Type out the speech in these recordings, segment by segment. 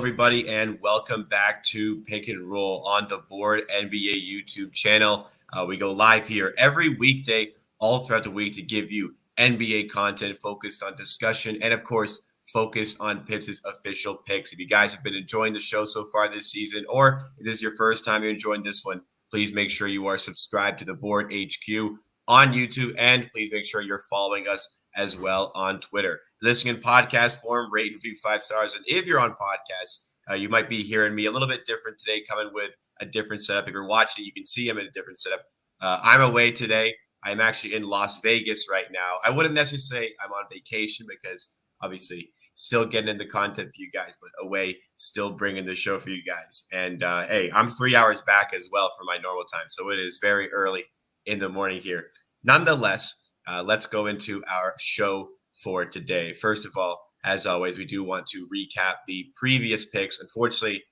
everybody, and welcome back to Pick and Roll on the Board NBA YouTube channel. We go live here every weekday, all throughout the week, to give you NBA content focused on discussion and, of course, focused on Pips' official picks. If you guys have been enjoying the show so far this season, or if this is your first time you're enjoying this one, please make sure you are subscribed to the Board HQ on YouTube, and please make sure you're following us as well on Twitter. Listening in podcast form, rate and review 5 stars. And if you're on podcasts, you might be hearing me a little bit different today, coming with a different setup. If you're watching, you can see him in a different setup. I'm away today. I'm actually in Las Vegas right now. I wouldn't necessarily say I'm on vacation because obviously still getting into content for you guys, but away, still bringing the show for you guys. And hey, I'm 3 hours back as well from my normal time. So it is very early in the morning here. Nonetheless, let's go into our show for today. First of all, as always, we do want to recap the previous picks. Unfortunately,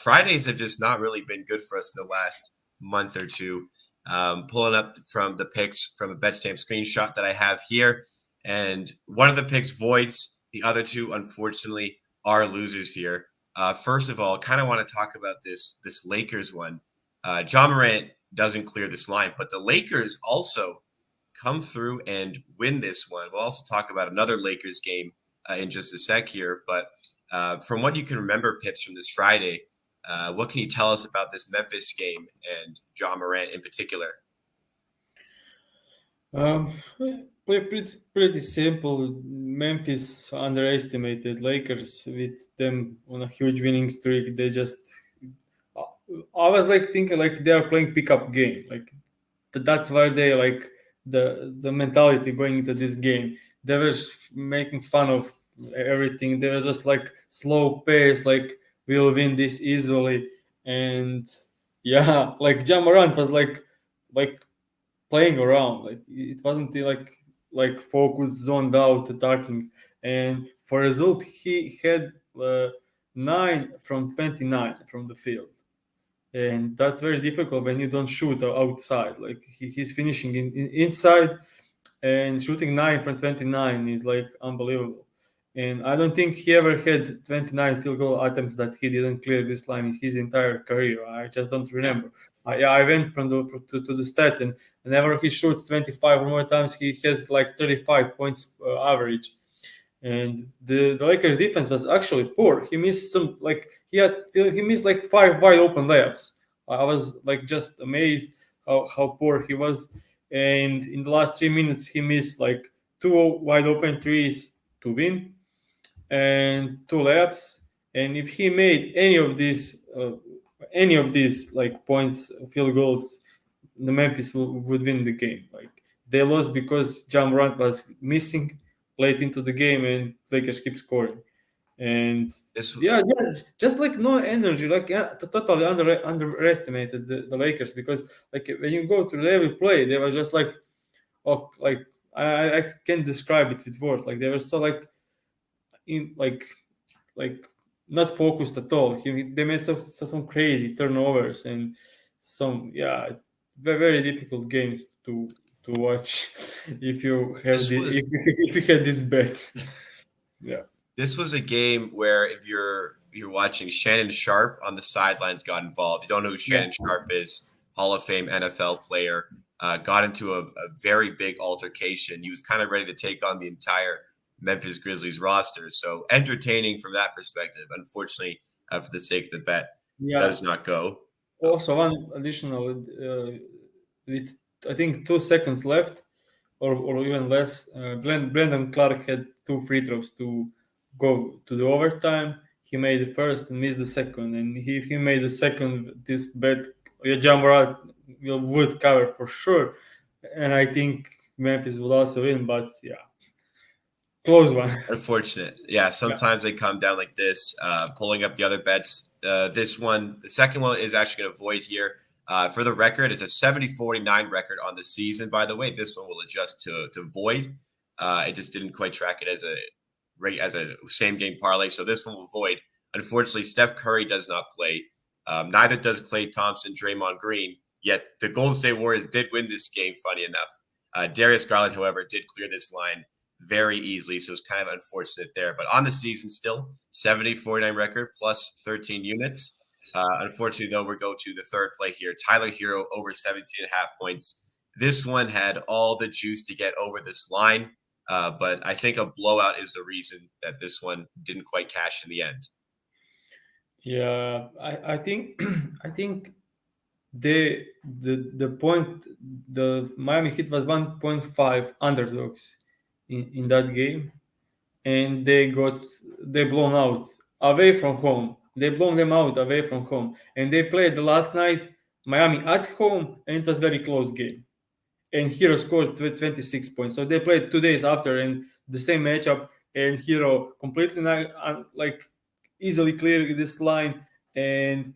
Fridays have just not really been good for us in the last month or two. Pulling up from the picks from a BetStamp screenshot that I have here. And one of the picks voids. The other two, unfortunately, are losers here. First of all, kind of want to talk about this Lakers one. Ja Morant doesn't clear this line, but the Lakers also come through and win this one. We'll also talk about another Lakers game in just a sec here. But from what you can remember, Pips, from this Friday, what can you tell us about this Memphis game and Ja Morant in particular? Pretty simple. Memphis underestimated Lakers with them on a huge winning streak. They just, I was thinking they are playing pickup game. That's where they the mentality going into this game. They were making fun of everything. They were just slow pace, we'll win this easily. And ja Morant was playing around. It wasn't focused, zoned out, attacking. And for result, he had 9 from 29 from the field. And that's very difficult when you don't shoot outside. He's finishing inside, and shooting 9 from 29 is unbelievable. And I don't think he ever had 29 field goal attempts that he didn't clear this line in his entire career. I just don't remember. I went to the stats, and whenever he shoots 25 or more times, he has 35 points average. And the Lakers defense was actually poor. He missed some he missed 5 wide open layups. I was just amazed how poor he was. And in the last 3 minutes, he missed 2 wide open threes to win and 2 layups. And if he made any of these points, field goals, the Memphis would win the game. They lost because Ja Morant was missing late into the game, and Lakers keep scoring. And just no energy. Totally underestimated the Lakers, because when you go to every play, they were just I can't describe it with words. They were so not focused at all. They made some crazy turnovers and some very, very difficult games to watch if you have if you had this bet. Yeah. This was a game where if you're watching, Shannon Sharp on the sidelines got involved. You don't know who Shannon Sharp is, Hall of Fame NFL player, got into a very big altercation. He was kind of ready to take on the entire Memphis Grizzlies roster. So entertaining from that perspective. Unfortunately, for the sake of the bet, does not go. Also, one additional, with I think 2 seconds left, or even less, Brandon Clark had 2 free throws to go to the overtime. He made the first and missed the second. And if he made the second, this bet, Ja Morant would cover for sure. And I think Memphis would also win, but close one. Unfortunate. Sometimes they come down like this. Pulling up the other bets. This one, the second one, is actually going to void here. For the record, it's a 70-49 record on the season, by the way. This one will adjust to void. It just didn't quite track it as a same-game parlay, so this one will void. Unfortunately, Steph Curry does not play. Neither does Klay Thompson, Draymond Green, yet the Golden State Warriors did win this game, funny enough. Darius Garland, however, did clear this line very easily. So it's kind of unfortunate there. But on the season, still 70-49 record plus 13 units. Unfortunately, though, we go to the third play here. Tyler Hero over 17.5 points. This one had all the juice to get over this line. But I think a blowout is the reason that this one didn't quite cash in the end. Yeah, I think I think the point the Miami Heat was 1.5 underdogs in that game, and they blown out away from home. They blown them out away from home, and they played the last night Miami at home, and it was very close game. And Hero scored 26 points. So they played 2 days after in the same matchup, and Hero completely like easily cleared this line, and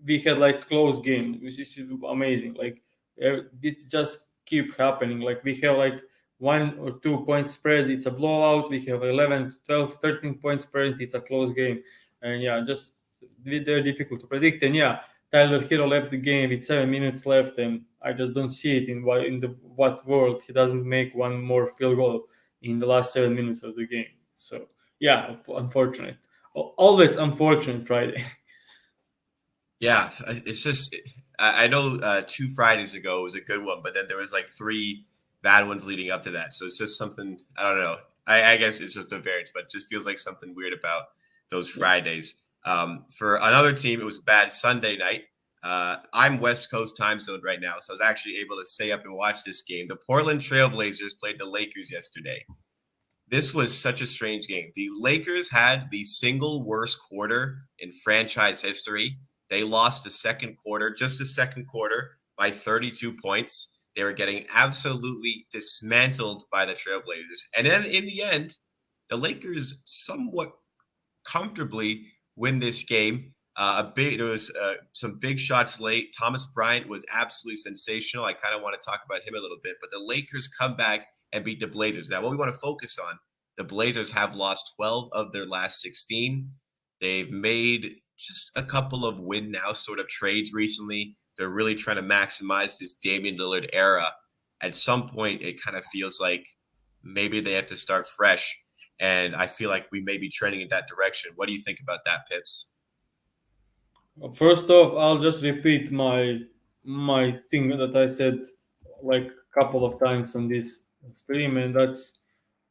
we had like close game, which is amazing. Like it just keep happening. Like we have like 1 or 2 point spread, it's a blowout. We have 11, 12, 13 point spread, it's a close game. And yeah, just very difficult to predict. And yeah, Tyler Hero left the game with 7 minutes left, and I just don't see it in what world he doesn't make one more field goal in the last 7 minutes of the game. So yeah, unfortunate. Always unfortunate Friday. Yeah, it's just I know 2 Fridays ago was a good one, but then there was like 3 bad ones leading up to that. So it's just something I don't know. I guess it's just a variance, but it just feels like something weird about those Fridays. For another team, it was a bad Sunday night. I'm West Coast time zone right now, so I was actually able to stay up and watch this game. The Portland Trailblazers played the Lakers yesterday. This was such a strange game. The Lakers had the single worst quarter in franchise history. They lost just a second quarter by 32 points. They were getting absolutely dismantled by the Trailblazers. And then in the end, the Lakers somewhat comfortably win this game. There was some big shots late. Thomas Bryant was absolutely sensational. I kind of want to talk about him a little bit, but the Lakers come back and beat the Blazers. Now, what we want to focus on, the Blazers have lost 12 of their last 16. They've made just a couple of win now sort of trades recently. They're really trying to maximize this Damian Lillard era. At some point, it kind of feels like maybe they have to start fresh. And I feel like we may be trending in that direction. What do you think about that, Pips? First off, I'll just repeat my thing that I said like a couple of times on this stream, and that's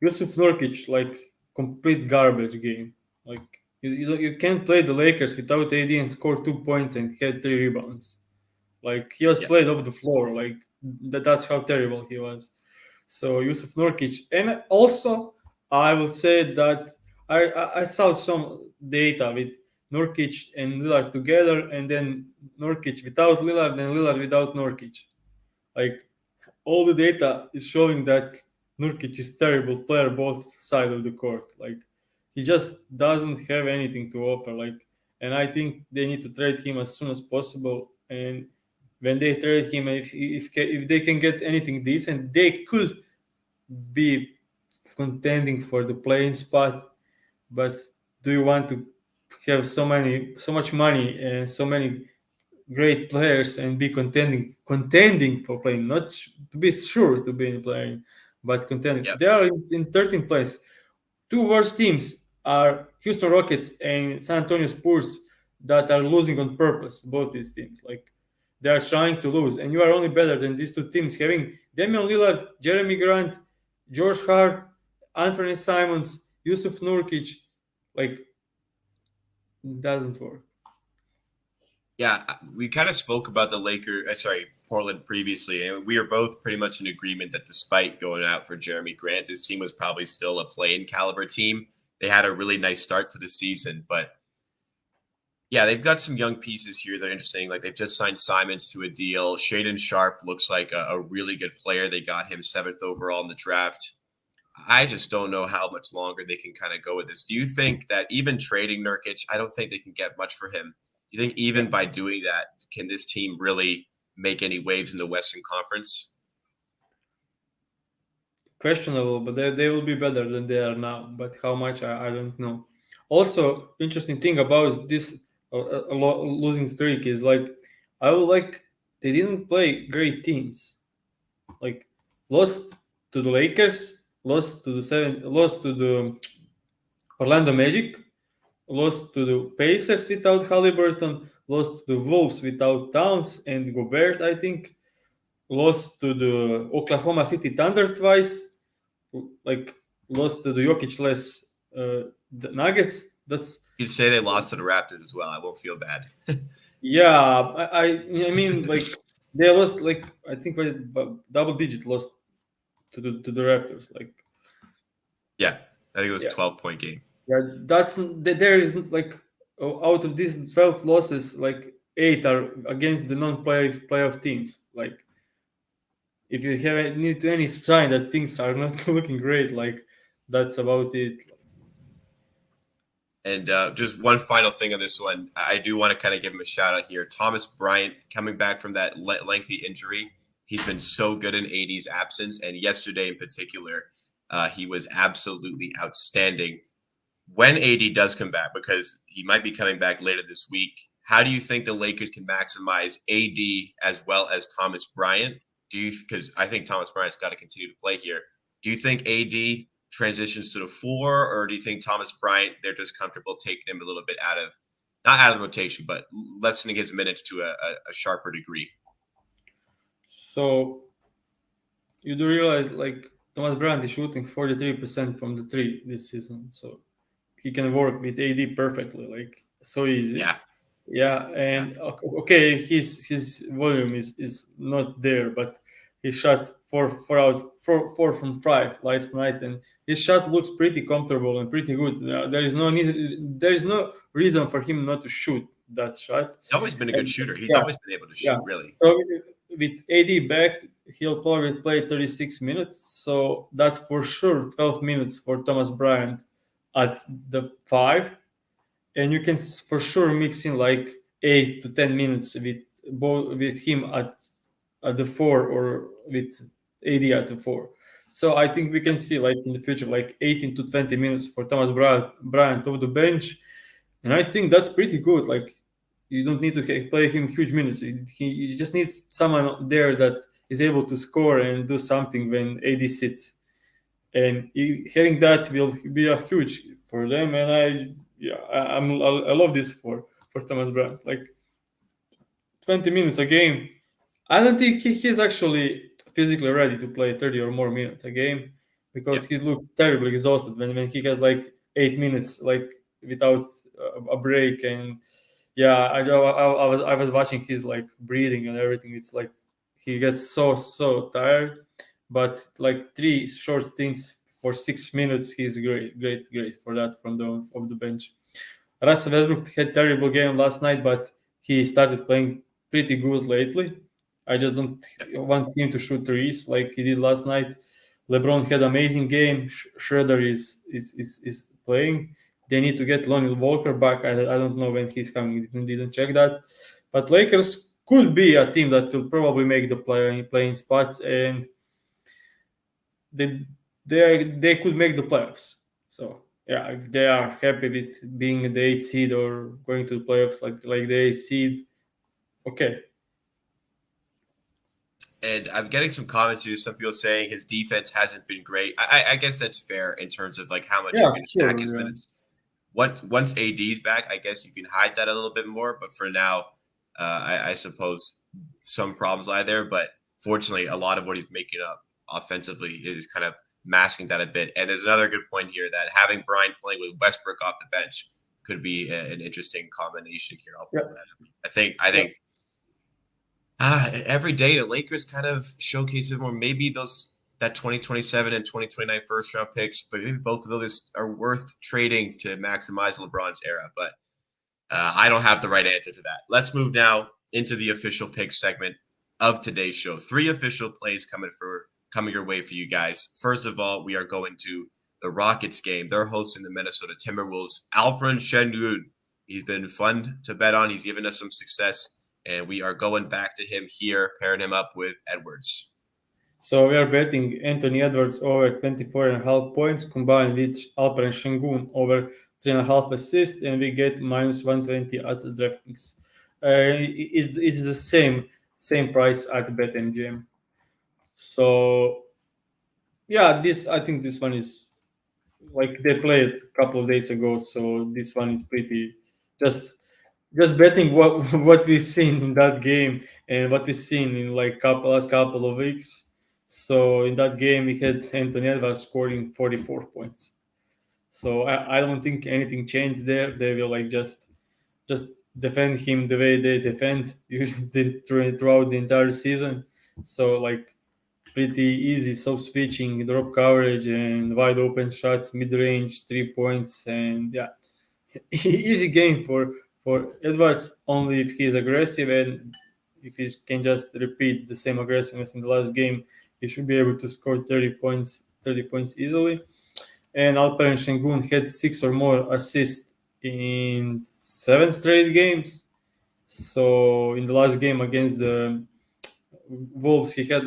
Yusuf Nurkic, like complete garbage game. Like you can't play the Lakers without AD and score 2 points and had 3 rebounds. Like he was played off the floor. Like that's how terrible he was. So Yusuf Nurkic, and also I will say that I saw some data with Nurkic and Lillard together, and then Nurkic without Lillard and Lillard without Nurkic. Like all the data is showing that Nurkic is terrible player both sides of the court. Like he just doesn't have anything to offer. Like, and I think they need to trade him as soon as possible. And when they trade him, if they can get anything decent, they could be contending for the playing spot. But do you want to have so much money and so many great players and be contending for playing, not to be sure to be in playing, but contending? Yeah. They are in 13th place. Two worst teams are Houston Rockets and San Antonio Spurs that are losing on purpose. Both these teams, like they are trying to lose, and you are only better than these two teams having Damian Lillard, Jeremy Grant, George Hart, Anthony Simons, Yusuf Nurkic. Like it doesn't work. Yeah, we kind of spoke about Portland previously, and we are both pretty much in agreement that despite going out for Jeremy Grant, this team was probably still a play-in caliber team. They had a really nice start to the season, but yeah, they've got some young pieces here that are interesting. Like they've just signed Simons to a deal. Shaden Sharp looks like a really good player. They got him 7th overall in the draft. I just don't know how much longer they can kind of go with this. Do you think that even trading Nurkic, I don't think they can get much for him. You think even by doing that, can this team really make any waves in the Western Conference? Questionable, but they will be better than they are now. But how much, I don't know. Also, interesting thing about this losing streak is like I would like they didn't play great teams. Like lost to the Lakers, lost to the Orlando Magic, lost to the Pacers without Halliburton, lost to the Wolves without Towns and Gobert, I think, lost to the Oklahoma City Thunder twice, like lost to the Jokic-less the Nuggets. That's You'd say they lost to the Raptors as well. I won't feel bad. yeah. I mean like they lost like I think double digit lost to the Raptors. Like Yeah, I think it was yeah, 12-point game. yeah. There is like out of these 12 losses, like 8 are against the non-playoff teams. Like if you have need any sign that things are not looking great, like that's about it. And just one final thing on this one, I do want to kind of give him a shout out here. Thomas Bryant coming back from that lengthy injury. He's been so good in AD's absence. And yesterday in particular, he was absolutely outstanding. When AD does come back, because he might be coming back later this week, how do you think the Lakers can maximize AD as well as Thomas Bryant? Because I think Thomas Bryant's got to continue to play here. Do you think AD transitions to the four, or do you think Thomas Bryant, they're just comfortable taking him a little bit not out of the rotation, but lessening his minutes to a sharper degree? So you do realize like Thomas Bryant is shooting 43% from the three this season, so he can work with AD perfectly, like so easy. Yeah. Yeah, and okay, his volume is not there, but he shot four from five last night, and his shot looks pretty comfortable and pretty good. There is no reason for him not to shoot that shot. He's always been a good And, shooter. He's yeah, always been able to yeah. shoot, really. So with AD back, he'll probably play 36 minutes. So that's for sure 12 minutes for Thomas Bryant at the five, and you can for sure mix in like 8 to 10 minutes with him at the four or with AD at the four. So I think we can see like in the future like 18 to 20 minutes for Thomas Bryant off the bench, and I think that's pretty good. Like you don't need to play him huge minutes. You just need someone there that is able to score and do something when AD sits, and having that will be a huge for them. And I love this for Thomas Bryant. Like 20 minutes a game. I don't think he's actually physically ready to play 30 or more minutes a game because Yep. he looks terribly exhausted when he has like 8 minutes like without a break. And yeah, I was watching his like breathing and everything. It's like he gets so tired, but like three short stints for 6 minutes, he's great for that from the bench. Russell Westbrook had terrible game last night, but he started playing pretty good lately. I just don't want him to shoot threes like he did last night. LeBron had amazing game. Schroeder is playing. They need to get Lonnie Walker back. I don't know when he's coming. Didn't check that. But Lakers could be a team that will probably make the playing spots, and they could make the playoffs. So yeah, if they are happy with being the 8th seed or going to the playoffs like the 8th seed, okay. And I'm getting some comments here. Some people saying his defense hasn't been great. I guess that's fair in terms of like how much Yeah, you can stack his sure. Yeah. minutes. Once AD's back, I guess you can hide that a little bit more. But for now, I suppose some problems lie there. But fortunately, a lot of what he's making up offensively is kind of masking that a bit. And there's another good point here that having Bryant playing with Westbrook off the bench could be an interesting combination here. I'll pull that up. I think every day the Lakers kind of showcase a bit more. Maybe that 2027 and 2029 first round picks, but maybe both of those are worth trading to maximize LeBron's era. But I don't have the right answer to that. Let's move now into the official pick segment of today's show. 3 official plays coming your way for you guys. First of all, we are going to the Rockets game. They're hosting the Minnesota Timberwolves. Alperen Şengün. He's been fun to bet on. He's given us some success. And we are going back to him here, pairing him up with Edwards. So we are betting Anthony Edwards over 24.5 points combined with Alperen Şengün over 3.5 assists, and we get minus 120 at the DraftKings. It's the same price at BetMGM. So Yeah, this I think this one is like they played a couple of days ago, so this one is pretty just just betting what what we've seen in that game and what we've seen in like last couple of weeks. So in that game, we had Anthony Edwards scoring 44 points. So I don't think anything changed there. They will like just defend him the way they defend usually throughout the entire season. So like pretty easy. So switching, drop coverage, and wide open shots, mid range, 3 points, and yeah, easy game for Edwards. Only if he's aggressive and if he can just repeat the same aggressiveness in the last game, he should be able to score 30 points, 30 points easily. And Alperen Şengün had 6 or more assists in 7 straight games. So in the last game against the Wolves, he had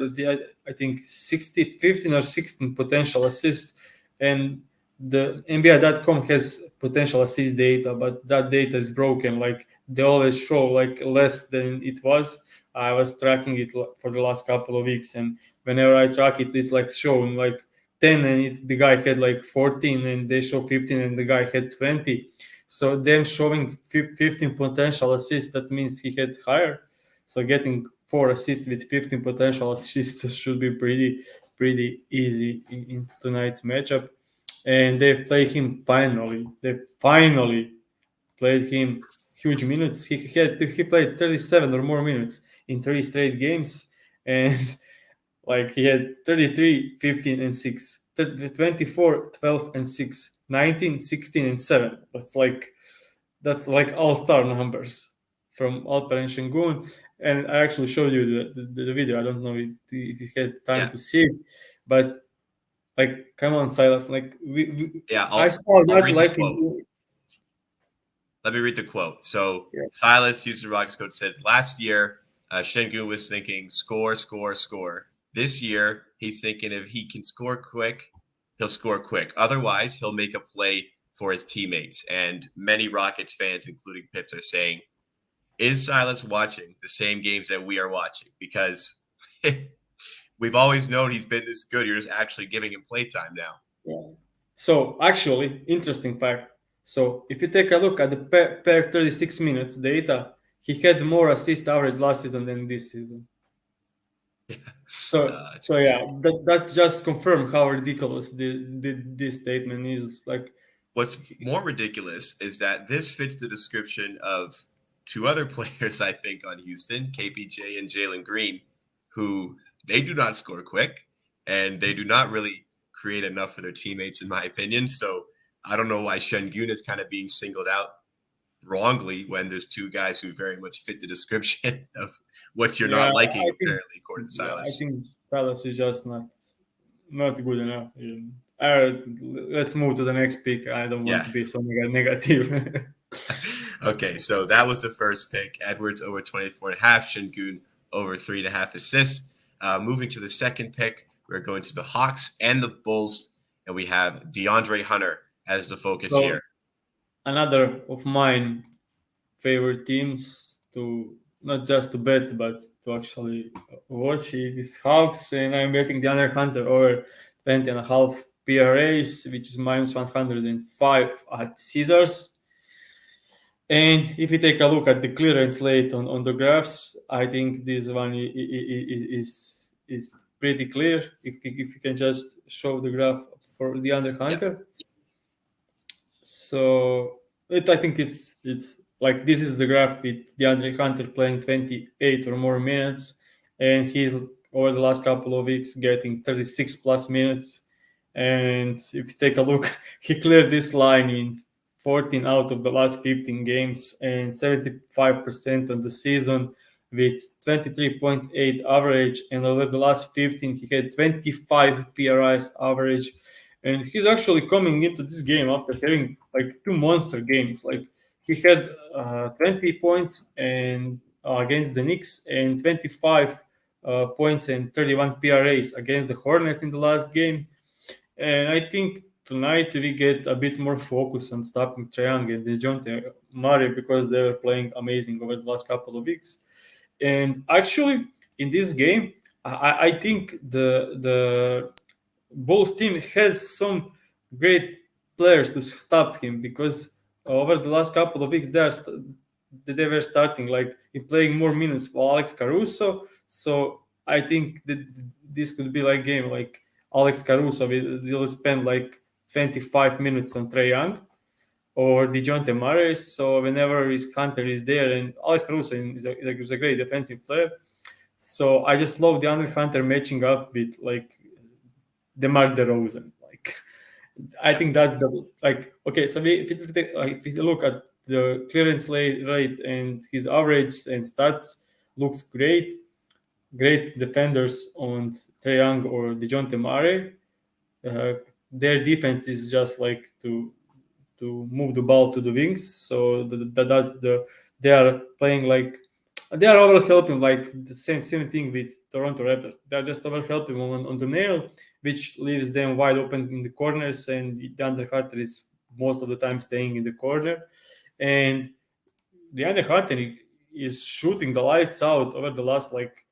I think 60, 15 or 16 potential assists, and the NBA.com has potential assist data, but that data is broken. Like they always show like less than it was. I was tracking it for the last couple of weeks, and whenever I track it, it's like showing like 10, and the guy had like 14, and they show 15, and the guy had 20. So them showing 15 potential assists, that means he had higher. So getting 4 assists with 15 potential assists should be pretty easy in tonight's matchup. And they played him finally. They finally played him huge minutes. He played 37 or more minutes in 3 straight games, and like he had 33, 15, and 6, 24, 12, and 6, 19, 16, and 7. That's like all-star numbers from Alperen Şengün. And I actually showed you the video. I don't know if you had time Yeah. to see it, but like, come on, Silas. Like Yeah, I saw I'll that read like the quote. Let me read the quote. So Yeah. Silas, Houston Rockets coach, said last year, Şengün was thinking score, score, score. This year, he's thinking if he can score quick, he'll score quick. Otherwise, he'll make a play for his teammates. And many Rockets fans, including Pips, are saying, is Silas watching the same games that we are watching? Because we've always known he's been this good. You're just actually giving him playtime now. Yeah. So actually, interesting fact. So if you take a look at the per 36 minutes data, he had more assist average last season than this season. So yeah, that's just confirmed how ridiculous this statement is. Like, what's more ridiculous is that this fits the description of two other players, I think, on Houston, KPJ and Jalen Green, who they do not score quick and they do not really create enough for their teammates, in my opinion. So I don't know why Şengün is kind of being singled out wrongly when there's two guys who very much fit the description of what you're not liking, apparently, according to Silas. I think Silas is just not good enough. Let's move to the next pick. I don't want to be so negative. Okay, so that was the first pick. Edwards over 24.5, Şengün over 3.5 assists. Moving to the second pick, we're going to the Hawks and the Bulls, and we have DeAndre Hunter as the focus here. Another of mine favorite teams to not just to bet but to actually watch is Hawks, and I'm betting DeAndre Hunter over 20.5 PRAs, which is minus 105 at Caesars. And if you take a look at the clearance slate on the graphs, I think this one is pretty clear. If you can just show the graph for DeAndre Hunter. Yeah. So I think it's like this is the graph with DeAndre Hunter playing 28 or more minutes, and he's over the last couple of weeks getting 36 plus minutes. And if you take a look, he cleared this line in 14 out of the last 15 games and 75% on the season with 23.8 average. And over the last 15, he had 25 PRIs average. And he's actually coming into this game after having like 2 monster games. Like he had 20 points and against the Knicks and 25 points and 31 PRAs against the Hornets in the last game. And I think tonight we get a bit more focus on stopping Trae Young and DeJounte Murray because they were playing amazing over the last couple of weeks. And actually, in this game, I think the Bulls team has some great players to stop him, because over the last couple of weeks they were starting like playing more minutes for Alex Caruso. So I think that this could be like game like Alex Caruso will spend like 25 minutes on Trae Young or DeJounte Murray. So whenever his Hunter is there, and Alex Caruso is a great defensive player. So I just love DeAndre Hunter matching up with like DeMar DeRozan. Like I think that's the like okay. So if you look at the clearance rate and his average and stats, looks great. Great defenders on Trae Young or DeJounte Murray. Uh, their defense is just like to move the ball to the wings. So that's they are playing like they are overhelping like the same thing with Toronto Raptors. They are just overhelping on the nail, which leaves them wide open in the corners, and the undercutter is most of the time staying in the corner. And the undercutter is shooting the lights out over the last like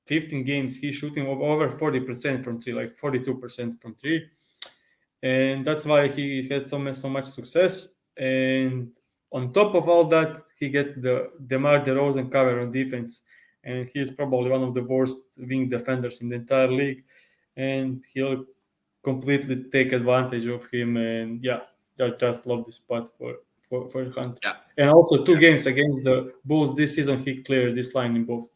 15 games. He's shooting over 40% from three, like 42% from three, and that's why he had so much success. And on top of all that, he gets the DeMar DeRozan cover on defense, and he's probably one of the worst wing defenders in the entire league, and he'll completely take advantage of him. And yeah, I just love this spot for Hunt. Yeah. And also two games against the Bulls this season, he cleared this line in both.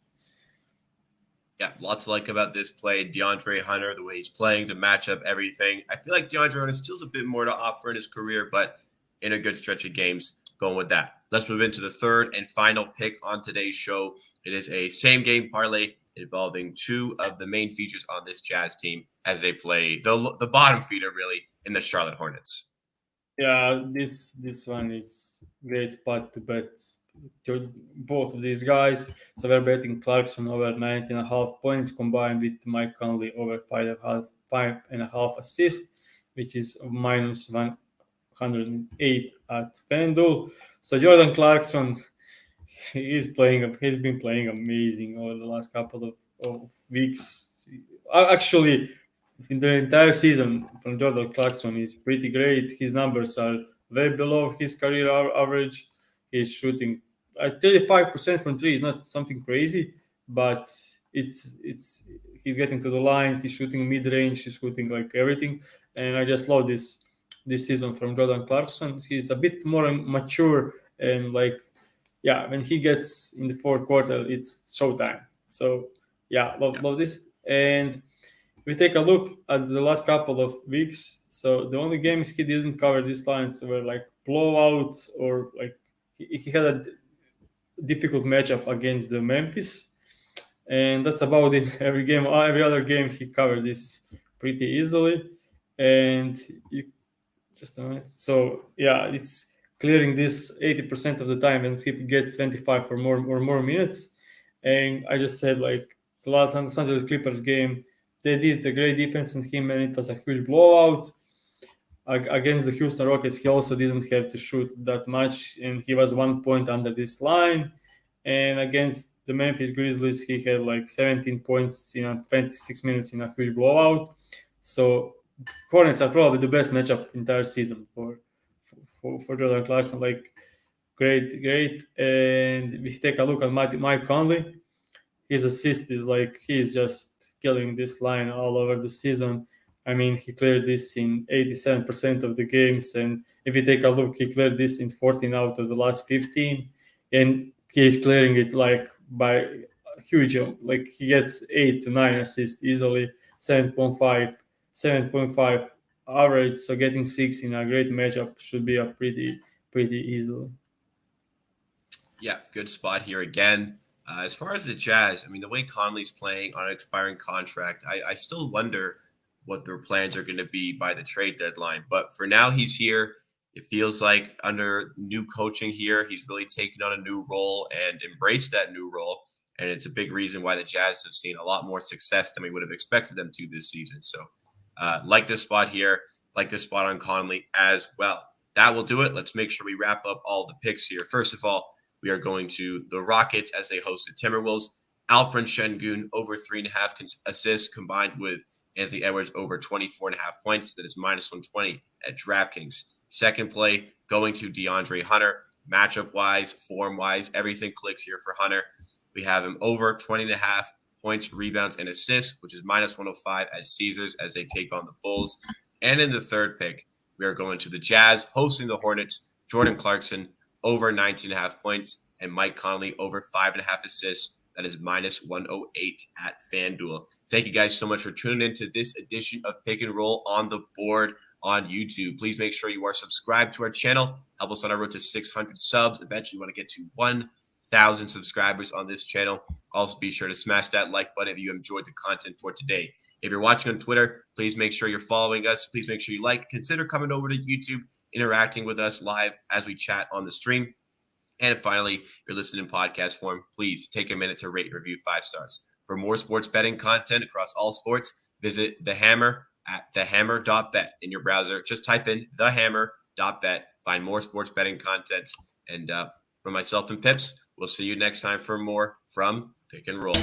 Yeah, lots to like about this play. DeAndre Hunter, the way he's playing to match up everything. I feel like DeAndre Hunter still has a bit more to offer in his career, but in a good stretch of games, going with that. Let's move into the third and final pick on today's show. It is a same game parlay involving two of the main features on this Jazz team as they play the bottom feeder, really, in the Charlotte Hornets. Yeah, this one is great spot to bet both of these guys. So we're betting Clarkson over 19.5 points combined with Mike Conley over 5.5 assists, which is minus 108 at FanDuel. So Jordan Clarkson, he's been playing amazing over the last couple of weeks. Actually, in the entire season from Jordan Clarkson is pretty great. His numbers are way below his career average. He's shooting at 35% from three is not something crazy, but it's he's getting to the line. He's shooting mid range. He's shooting like everything, and I just love this season from Jordan Clarkson. He's a bit more mature, and like yeah, when he gets in the fourth quarter, it's showtime. So yeah, love this. And we take a look at the last couple of weeks. So the only games he didn't cover these lines were like blowouts, or like he had a difficult matchup against the Memphis, and that's about it. Every other game he covered this pretty easily. And you just a minute. So yeah, it's clearing this 80% of the time, and he gets 25 for more minutes. And I just said like the last Los Angeles Clippers game, they did a great defense on him, and it was a huge blowout. Against the Houston Rockets, he also didn't have to shoot that much, and he was 1 point under this line. And against the Memphis Grizzlies, he had like 17 points in 26 minutes in a huge blowout. So Hornets are probably the best matchup entire season for Jordan Clarkson. Like great. And we take a look at Mike Conley. His assist is like he's just killing this line all over the season. I mean, he cleared this in 87% of the games, and if you take a look, he cleared this in 14 out of the last 15, and he's clearing it like by huge. Like he gets 8 to 9 assists easily, 7.5 average. So getting 6 in a great matchup should be a pretty easily. Yeah, good spot here again. As far as the Jazz, I mean, the way Conley's playing on an expiring contract, I still wonder what their plans are going to be by the trade deadline. But for now, he's here. It feels like under new coaching here, he's really taken on a new role and embraced that new role. And it's a big reason why the Jazz have seen a lot more success than we would have expected them to this season. So like this spot here, like this spot on Conley as well. That will do it. Let's make sure we wrap up all the picks here. First of all, we are going to the Rockets as they hosted Timberwolves. Alperen Şengün over 3.5 assists combined with Anthony Edwards over 24.5 points. That is minus 120 at DraftKings. Second play going to DeAndre Hunter. Matchup-wise, form-wise, everything clicks here for Hunter. We have him over 20.5 points, rebounds, and assists, which is minus 105 at Caesars as they take on the Bulls. And in the third pick, we are going to the Jazz, hosting the Hornets. Jordan Clarkson over 19.5 points, and Mike Conley over 5.5 assists. That is minus 108 at FanDuel. Thank you guys so much for tuning in to this edition of Pick and Roll on the Board on YouTube. Please make sure you are subscribed to our channel. Help us on our road to 600 subs. Eventually, we want to get to 1,000 subscribers on this channel. Also, be sure to smash that like button if you enjoyed the content for today. If you're watching on Twitter, please make sure you're following us. Please make sure you like. Consider coming over to YouTube, interacting with us live as we chat on the stream. And finally, if you're listening in podcast form, please take a minute to rate and review 5 stars. For more sports betting content across all sports, visit The Hammer at thehammer.bet in your browser. Just type in thehammer.bet. Find more sports betting content. And for myself and Pips, we'll see you next time for more from Pick and Roll.